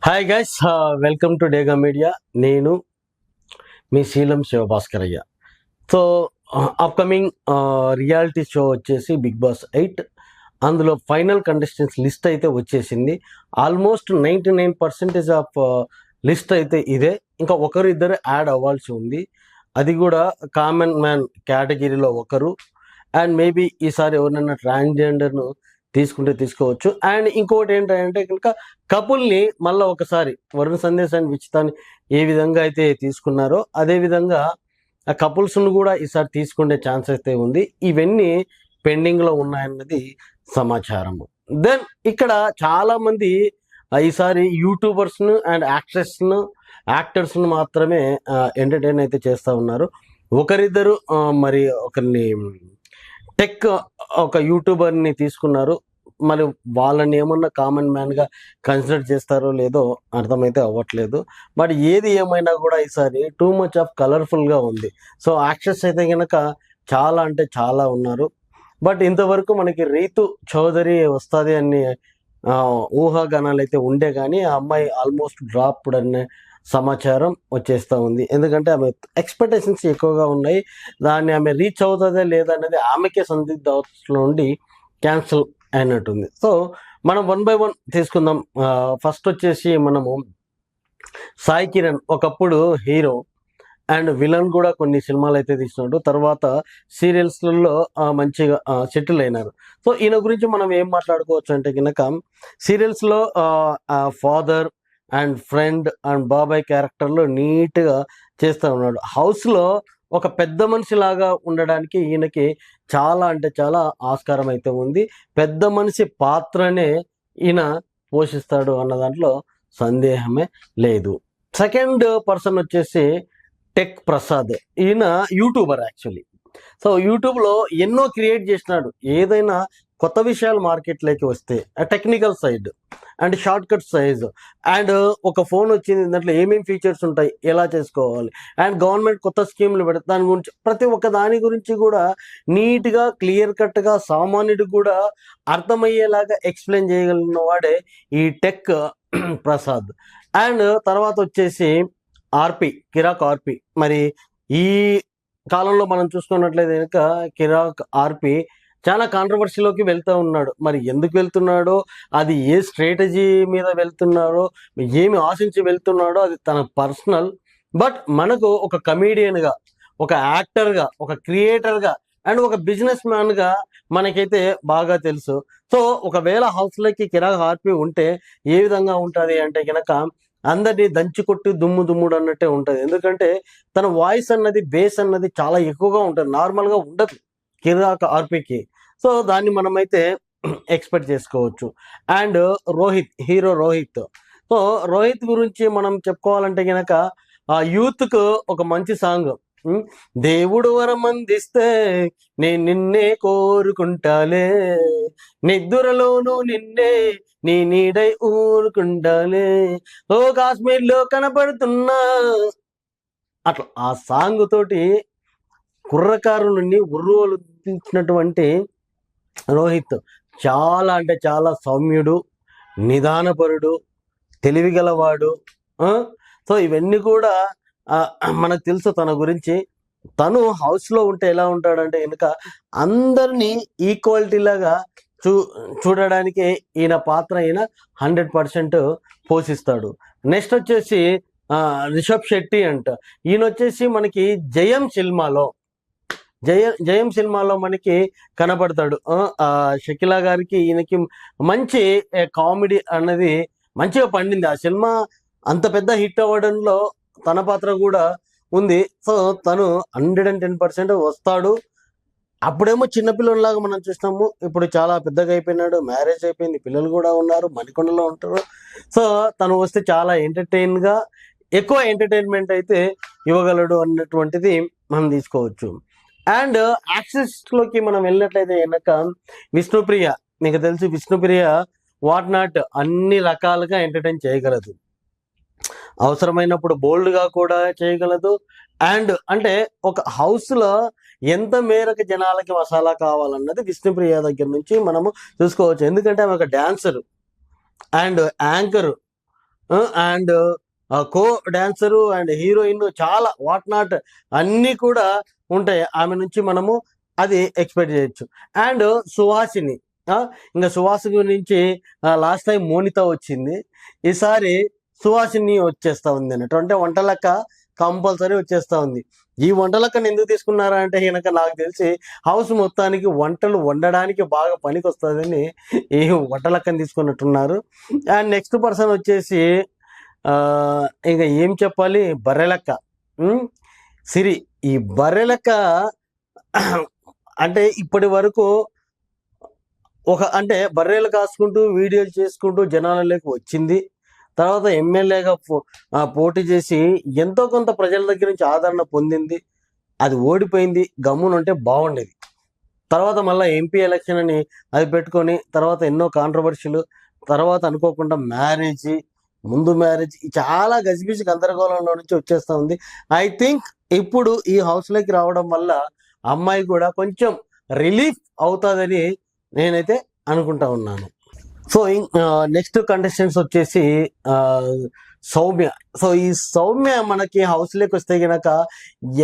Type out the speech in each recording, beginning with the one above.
Hi guys, welcome to డేగా media. నేను మీ శీలం శివభాస్కరయ్య. So upcoming reality show వచ్చేసి బిగ్ బాస్ 8. అందులో ఫైనల్ కంటెస్టెంట్స్ లిస్ట్ అయితే వచ్చేసింది. ఆల్మోస్ట్ 99% ఆఫ్ లిస్ట్ అయితే ఇదే. ఇంకా ఒకరు ఇద్దరు యాడ్ అవ్వాల్సి ఉంది. అది కూడా కామన్ మ్యాన్ కేటగిరీలో ఒకరు, అండ్ మేబీ ఈసారి ఎవరినైనా ట్రాన్స్జెండర్ను తీసుకుంటే తీసుకోవచ్చు. అండ్ ఇంకోటి ఏంటంటే కనుక కపుల్ని మళ్ళీ ఒకసారి వరుణ్ సందేశ్ అండ్ విచితాన్ని ఏ విధంగా అయితే తీసుకున్నారో అదే విధంగా ఆ కపుల్స్ను కూడా ఈసారి తీసుకునే ఛాన్స్ అయితే ఉంది. ఇవన్నీ పెండింగ్లో ఉన్నాయన్నది సమాచారము. దెన్ ఇక్కడ చాలామంది ఈసారి యూట్యూబర్స్ను అండ్ యాక్టర్స్ను మాత్రమే ఎంటర్టైన్ అయితే చేస్తూ ఉన్నారు. ఒకరిద్దరు మరి ఒకరిని టెక్ ఒక యూట్యూబర్ని తీసుకున్నారు. మరి వాళ్ళని ఏమన్నా కామన్ మ్యాన్గా కన్సిడర్ చేస్తారో లేదో అర్థమైతే అవ్వట్లేదు. బట్ ఏది ఏమైనా కూడా ఈసారి టూ మచ్ ఆఫ్ కలర్ఫుల్గా ఉంది. సో యాక్టర్స్ అయితే కనుక చాలా అంటే చాలా ఉన్నారు. బట్ ఇంతవరకు మనకి రీతు చౌదరి వస్తుంది అని ఊహాగానాలు అయితే ఉండే, కానీ ఆ అమ్మాయి ఆల్మోస్ట్ డ్రాప్డ్ అనే సమాచారం వచ్చేస్తూ ఉంది. ఎందుకంటే ఆమె ఎక్స్పెక్టేషన్స్ ఎక్కువగా ఉన్నాయి. దాన్ని ఆమె రీచ్ అవుతుందా లేదా అనేది ఆమెకే సందిగ్ధ అవస్థలో ఉండి క్యాన్సిల్ అయినట్టుంది. సో మనం 1 by 1 తీసుకుందాం. ఫస్ట్ వచ్చేసి మనము సాయి కిరణ్ ఒకప్పుడు హీరో అండ్ విలన్ కూడా కొన్ని సినిమాలు అయితే తీసినాడు. తర్వాత సీరియల్స్లలో మంచిగా సెటిల్ అయినారు. సో ఈయన గురించి మనం ఏం మాట్లాడుకోవచ్చు అంటే కనుక సీరియల్స్లో ఫాదర్ అండ్ ఫ్రెండ్ అండ్ బాబాయ్ క్యారెక్టర్లో నీట్గా చేస్తూ ఉన్నాడు. హౌస్లో ఒక పెద్ద మనిషి లాగా ఉండడానికి ఈయనకి చాలా అంటే చాలా ఆస్కారం అయితే ఉంది. పెద్ద మనిషి పాత్రనే ఈయన పోషిస్తాడు అన్న దాంట్లో సందేహమే లేదు. సెకండ్ పర్సన్ వచ్చేసి టెక్ ప్రసాద్. ఈయన యూట్యూబర్ యాక్చువల్లీ. సో యూట్యూబ్లో ఎన్నో క్రియేట్ చేసినాడు. ఏదైనా కొత్త విషయాలు మార్కెట్లోకి వస్తే technical side and short cut size and ఒక ఫోన్ వచ్చింది, దాంట్లో ఏమేమి ఫీచర్స్ ఉంటాయి, ఎలా చేసుకోవాలి, అండ్ గవర్నమెంట్ కొత్త స్కీమ్లు పెడితే దాని గురించి ప్రతి ఒక్క దాని గురించి కూడా నీట్గా క్లియర్ కట్గా సామాన్యుడికి కూడా అర్థమయ్యేలాగా ఎక్స్ప్లెయిన్ చేయగలిగిన వాడే ఈ టెక్ ప్రసాద్. అండ్ తర్వాత వచ్చేసి కిరాక్ ఆర్పి. మరి ఈ కాలంలో మనం చూసుకున్నట్లయితే కనుక కిరాక్ ఆర్పి చాలా కాంట్రవర్సీలోకి వెళ్తూ ఉన్నాడు. మరి ఎందుకు వెళ్తున్నాడో, అది ఏ స్ట్రాటజీ మీద వెళ్తున్నాడో, ఏమి ఆశించి వెళ్తున్నాడో అది తన పర్సనల్. బట్ మనకు ఒక కమీడియన్గా, ఒక యాక్టర్గా, ఒక క్రియేటర్గా అండ్ ఒక బిజినెస్ మ్యాన్గా మనకైతే బాగా తెలుసు. సో ఒకవేళ హౌస్లోకి కిరాక్ ఆర్పి ఉంటే ఏ విధంగా ఉంటుంది అంటే కనుక అందరినీ దంచికొట్టి దుమ్ముడు అన్నట్టే ఉంటుంది. ఎందుకంటే తన వాయిస్ అన్నది, బేస్ అన్నది చాలా ఎక్కువగా ఉంటుంది, నార్మల్గా ఉండదు కిరాక్ ఆర్పికి. సో దాన్ని మనమైతే ఎక్స్పెక్ట్ చేసుకోవచ్చు. And hero Rohit. So Rohit గురించి మనం చెప్పుకోవాలంటే కనుక ఆ యూత్కు ఒక మంచి సాంగ్, దేవుడు వరం అందిస్తే నేను నిన్నే కోరుకుంటాలే, నిద్దురలోనూ నిన్నే నీ నీడై ఊరుకుంటాలే, ఓ కాశ్మీర్లో కనపడుతున్నా, అట్లా ఆ సాంగ్ తోటి కుర్రకారు నుండి ఉర్రూలుచ్చినటువంటి రోహిత్ చాలా అంటే చాలా సౌమ్యుడు, నిదానపరుడు, తెలివిగలవాడు. సో ఇవన్నీ కూడా మనకు తెలుసు తన గురించి. తను హౌస్లో ఉంటే ఎలా ఉంటాడంటే కనుక అందరినీ ఈక్వాలిటీ లాగా చూడడానికి ఈయన పాత్ర 100% పోషిస్తాడు. నెక్స్ట్ వచ్చేసి రిషబ్ శెట్టి అంట. ఈయన వచ్చేసి మనకి జయం సినిమాలో మనకి కనపడతాడు. షకీలా గారికి ఈయనకి మంచి కామెడీ అన్నది మంచిగా పండింది. ఆ సినిమా అంత పెద్ద హిట్ అవ్వడంలో తన పాత్ర కూడా ఉంది. సో తను 110% వస్తాడు. అప్పుడేమో చిన్నపిల్లలాగా మనం చూస్తాము, ఇప్పుడు చాలా పెద్దగా అయిపోయినాడు, మ్యారేజ్ అయిపోయింది, పిల్లలు కూడా ఉన్నారు, మణికొండలో ఉంటారు. సో తను వస్తే చాలా ఎక్కువ ఎంటర్టైన్మెంట్ అయితే ఇవ్వగలడు అన్నటువంటిది మనం తీసుకోవచ్చు. అండ్ యాక్సెస్లోకి మనం వెళ్ళినట్లయితే కనుక విష్ణుప్రియ. మీకు తెలుసు విష్ణుప్రియ వాట్ నాట్ అన్ని రకాలుగా ఎంటర్టైన్ చేయగలదు. అవసరమైనప్పుడు బోల్డ్గా కూడా చేయగలదు. అండ్ అంటే ఒక హౌస్లో ఎంత మేరకు జనాలకి మసాలా కావాలన్నది విష్ణుప్రియ దగ్గర నుంచి మనము చూసుకోవచ్చు. ఎందుకంటే ఆమె ఒక dancer and anchor and co dancer and heroine చాలా వాట్ నాట్ అన్నీ కూడా ఉంటాయి ఆమె నుంచి మనము అది ఎక్స్పెక్ట్ చేయొచ్చు. అండ్ సుహాసిని, ఇంకా సుహాస్ గురించి లాస్ట్ టైం మోనిత వచ్చింది, ఈసారి సుహాసిని వచ్చేస్తా ఉంది అన్నట్టు. అంటే వంటలక్క కంపల్సరీ వచ్చేస్తా ఉంది. ఈ వంటలక్కని ఎందుకు తీసుకున్నారా అంటే కనుక నాకు తెలిసి హౌస్ మొత్తానికి వంటలు వండడానికి బాగా పనికి వస్తుందని ఈ వంటలక్కని తీసుకున్నట్టున్నారు. అండ్ నెక్స్ట్ పర్సన్ వచ్చేసి ఇంకా ఏం చెప్పాలి, బర్రెలక్క. సిరి, ఈ బర్రెలక్క అంటే ఇప్పటి వరకు అంటే బర్రెలు కాసుకుంటూ వీడియోలు చేసుకుంటూ జనాలలోకి వచ్చింది. తర్వాత ఎమ్మెల్యేగా పోటీ చేసి ఎంతో కొంత ప్రజల దగ్గర నుంచి ఆదరణ పొందింది. అది ఓడిపోయింది, గమ్మునుంటే బాగుండేది. తర్వాత మళ్ళీ ఎంపీ ఎలక్షన్ అని అది పెట్టుకొని తర్వాత ఎన్నో కాంట్రవర్షియలు, తర్వాత అనుకోకుండా ముందు మ్యారేజ్, చాలా గజిబిజి గందరగోళంలో నుంచి వచ్చేస్తూ ఉంది. ఐ థింక్ ఇప్పుడు ఈ హౌస్లోకి రావడం వల్ల అమ్మాయి కూడా కొంచెం రిలీఫ్ అవుతుందని నేనైతే అనుకుంటా ఉన్నాను. సో నెక్స్ట్ కంటెస్టెంట్స్ వచ్చేసి సౌమ్య. సో ఈ సౌమ్య మనకి హౌస్లోకి వస్తే గనక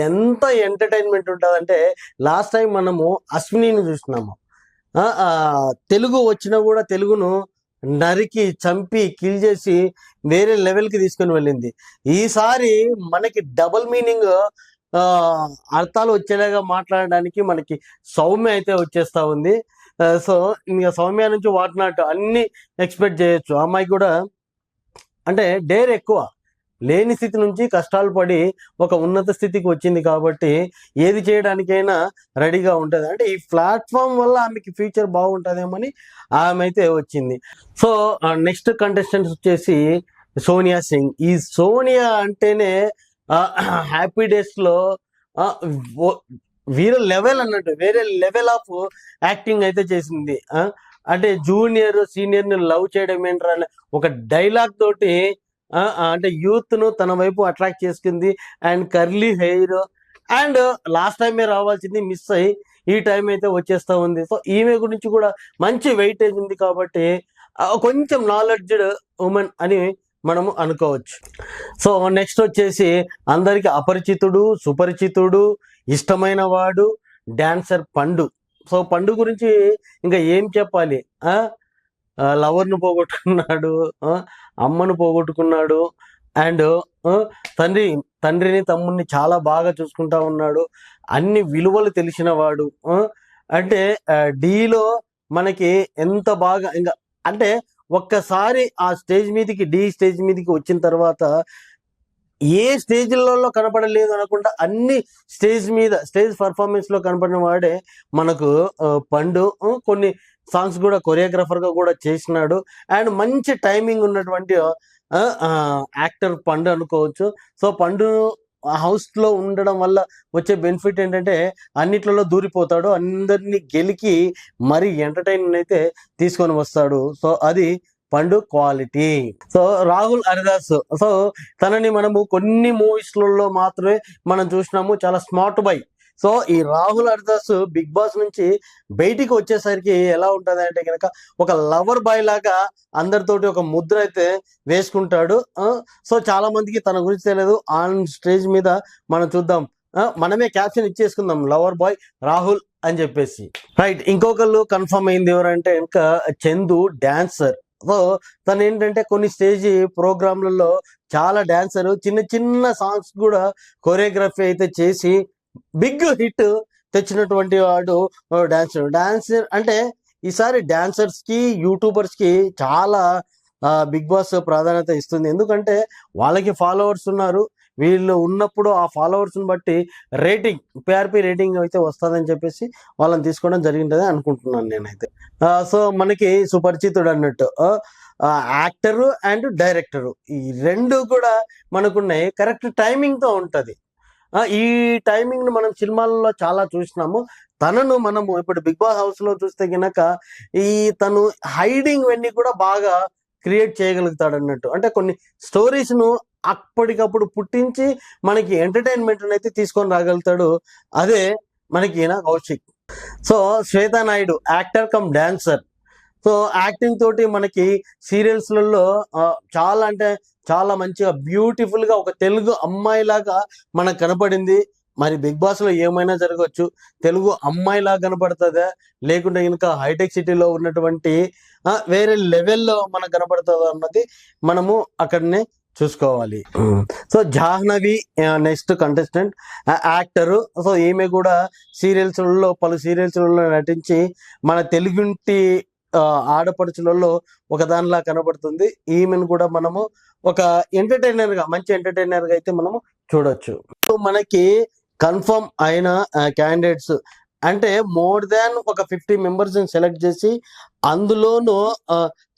ఎంత ఎంటర్టైన్మెంట్ ఉంటుందంటే, లాస్ట్ టైం మనము అశ్వినిని చూసినాము. తెలుగు వచ్చినా కూడా తెలుగును నరికి చంపి కిల్ చేసి వేరే లెవెల్కి తీసుకొని వెళ్ళింది. ఈసారి మనకి డబుల్ మీనింగ్ అర్థాలు వచ్చేలాగా మాట్లాడడానికి మనకి సౌమ్య అయితే వచ్చేస్తా ఉంది. సో ఇంకా సౌమ్య నుంచి వాట్ నాట్ అన్ని ఎక్స్పెక్ట్ చేయొచ్చు. అమ్మాయి కూడా అంటే డేర్ ఎక్కువ, లేని స్థితి నుంచి కష్టాలు పడి ఒక ఉన్నత స్థితికి వచ్చింది కాబట్టి ఏది చేయడానికైనా రెడీగా ఉంటుంది. అంటే ఈ ప్లాట్ఫామ్ వల్ల ఆమెకి ఫ్యూచర్ బాగుంటుందేమని ఆమె అయితే వచ్చింది. సో నెక్స్ట్ కంటెస్టెంట్స్ వచ్చేసి సోనియా సింగ్. ఈ సోనియా అంటేనే హ్యాపీ డేస్లో వేరే లెవెల్ అన్నట్టు, వేరే లెవెల్ ఆఫ్ యాక్టింగ్ అయితే చేసింది. అంటే జూనియర్ సీనియర్ని లవ్ చేయడం ఏంట్రా అనే ఒక డైలాగ్ తోటి అంటే యూత్ను తన వైపు అట్రాక్ట్ చేసుకుంది. And curly hair, and last టైమే రావాల్సింది మిస్ అయ్యి ఈ టైం అయితే వచ్చేస్తూ ఉంది. సో ఈమె గురించి కూడా మంచి వెయిటేజ్ ఉంది కాబట్టి కొంచెం నాలెడ్జ్డ్ ఉమెన్ అని మనము అనుకోవచ్చు. సో నెక్స్ట్ వచ్చేసి అందరికి అపరిచితుడు, సుపరిచితుడు, ఇష్టమైన వాడు డాన్సర్ పండు. సో పండు గురించి ఇంకా ఏం చెప్పాలి, లవర్ను పోగొట్టుకున్నాడు, అమ్మను పోగొట్టుకున్నాడు, అండ్ తండ్రిని తమ్ముడిని చాలా బాగా చూసుకుంటా ఉన్నాడు, అన్ని విలువలు తెలిసిన వాడు. అంటే డీలో మనకి ఎంత బాగా ఇంకా అంటే ఒక్కసారి ఆ స్టేజ్ మీదకి డి స్టేజ్ మీదకి వచ్చిన తర్వాత ఏ స్టేజ్లలో కనపడలేదు అనకుండా అన్ని స్టేజ్ పర్ఫార్మెన్స్ లో కనపడిన వాడే మనకు పండు. కొన్ని సాంగ్స్ కూడా కొరియోగ్రాఫర్గా కూడా చేసినాడు. అండ్ మంచి టైమింగ్ ఉన్నటువంటి యాక్టర్ పండు అనుకోవచ్చు. సో పండు హౌస్లో ఉండడం వల్ల వచ్చే బెనిఫిట్ ఏంటంటే అన్నిట్లలో దూరిపోతాడు, అందరినీ గెలికి మరీ ఎంటర్టైన్మెంట్ అయితే తీసుకొని వస్తాడు. సో అది పండు quality. So Rahul Haridas, so తనని మనము కొన్ని మూవీస్లలో మాత్రమే మనం చూసినాము, చాలా స్మార్ట్ బాయ్. సో ఈ రాహుల్ హరిదాస్ బిగ్ బాస్ నుంచి బయటికి వచ్చేసరికి ఎలా ఉంటుంది అంటే కనుక ఒక లవర్ బాయ్ లాగా అందరితోటి ఒక ముద్ర అయితే వేసుకుంటాడు. సో చాలా మందికి తన గురించి తెలియదు, ఆన్ స్టేజ్ మీద మనం చూద్దాం, మనమే క్యాప్షన్ ఇచ్చేసుకుందాం లవర్ బాయ్ రాహుల్ అని చెప్పేసి. రైట్, ఇంకొకళ్ళు కన్ఫర్మ్ అయింది ఎవరంటే ఇంకా చందు డాన్సర్. సో తను ఏంటంటే కొన్ని స్టేజ్ ప్రోగ్రాంలలో చాలా డాన్సర్, చిన్న చిన్న సాంగ్స్ కూడా కొరియోగ్రఫీ అయితే చేసి బిగ్ హిట్ తెచ్చినటువంటి వాడు డాన్సర్. అంటే ఈసారి డాన్సర్స్ కి యూట్యూబర్స్ కి చాలా బిగ్ బాస్ ప్రాధాన్యత ఇస్తుంది. ఎందుకంటే వాళ్ళకి ఫాలోవర్స్ ఉన్నారు, వీళ్ళు ఉన్నప్పుడు ఆ ఫాలోవర్స్ని బట్టి రేటింగ్ పిఆర్పి రేటింగ్ అయితే వస్తుందని చెప్పేసి వాళ్ళని తీసుకోవడం జరిగిందని అనుకుంటున్నాను నేనైతే. సో మనకి సుపరిచితుడు అన్నట్టు యాక్టరు అండ్ డైరెక్టరు, ఈ రెండు కూడా మనకున్నాయి. కరెక్ట్ టైమింగ్తో ఉంటుంది. ఈ టైమింగ్ను మనం సినిమాలలో చాలా చూసినాము. తనను మనము ఇప్పుడు బిగ్ బాస్ హౌస్లో చూస్తే కనుక తను హైడింగ్ అన్నీ కూడా బాగా క్రియేట్ చేయగలుగుతాడు అన్నట్టు. అంటే కొన్ని స్టోరీస్ను అప్పటికప్పుడు పుట్టించి మనకి ఎంటర్టైన్మెంట్ అయితే తీసుకొని రాగలుగుతాడు. అదే మనకి Kaushik. So Shweta Naidu actor come dancer. So so acting తోటి మనకి సీరియల్స్లలో చాలా అంటే చాలా మంచిగా బ్యూటిఫుల్ గా ఒక తెలుగు అమ్మాయిలాగా మనకు కనపడింది. మరి బిగ్ బాస్ లో ఏమైనా జరగవచ్చు, తెలుగు అమ్మాయిలా కనపడుతుందా లేకుంటే ఇంకా హైటెక్ సిటీలో ఉన్నటువంటి వేరే లెవెల్లో మనకు కనపడుతుందా అన్నది మనము అక్కడనే చూసుకోవాలి. So Jahnavi next contestant actor. So ఈమె కూడా పలు సీరియల్స్లలో నటించి మన తెలుగుంటి ఆడపడుచులలో ఒక దానిలా కనబడుతుంది. ఈమెను కూడా మనము ఒక మంచి ఎంటర్టైనర్ గా అయితే మనము చూడొచ్చు. సో మనకి కన్ఫర్మ్ అయిన క్యాండిడేట్స్ అంటే మోర్ దాన్ ఒక 50 మెంబర్స్ సెలెక్ట్ చేసి అందులోనూ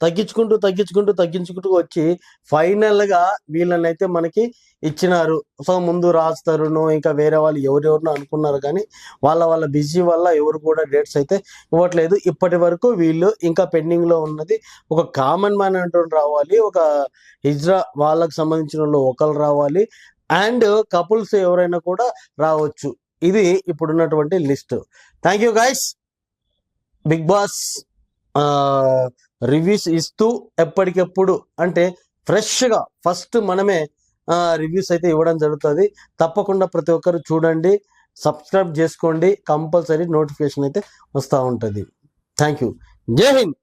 తగ్గించుకుంటూ వచ్చి ఫైనల్ గా వీళ్ళనైతే మనకి ఇచ్చినారు. సో ముందు రాస్తారును ఇంకా వేరే వాళ్ళు ఎవరెవరినో అనుకున్నారు, కానీ వాళ్ళ బిజీ వల్ల ఎవరు కూడా డేట్స్ అయితే ఇవ్వట్లేదు. ఇప్పటి వరకు వీళ్ళు ఇంకా పెండింగ్ లో ఉన్నది ఒక కామన్ మ్యాన్ అంటూ రావాలి, ఒక హిజ్రా వాళ్ళకి సంబంధించిన వాళ్ళు ఒకరు రావాలి, అండ్ కపుల్స్ ఎవరైనా కూడా రావచ్చు. ఇది ఇప్పుడున్నటువంటి list. Thank you guys. Bigg Boss reviews ఇస్తూ ఎప్పటికెప్పుడు అంటే ఫ్రెష్గా ఫస్ట్ మనమే రివ్యూస్ అయితే ఇవ్వడం జరుగుతుంది. తప్పకుండా ప్రతి ఒక్కరు చూడండి, సబ్స్క్రైబ్ చేసుకోండి, కంపల్సరీ నోటిఫికేషన్ అయితే వస్తూ ఉంటుంది. Thank you. జై హింద్.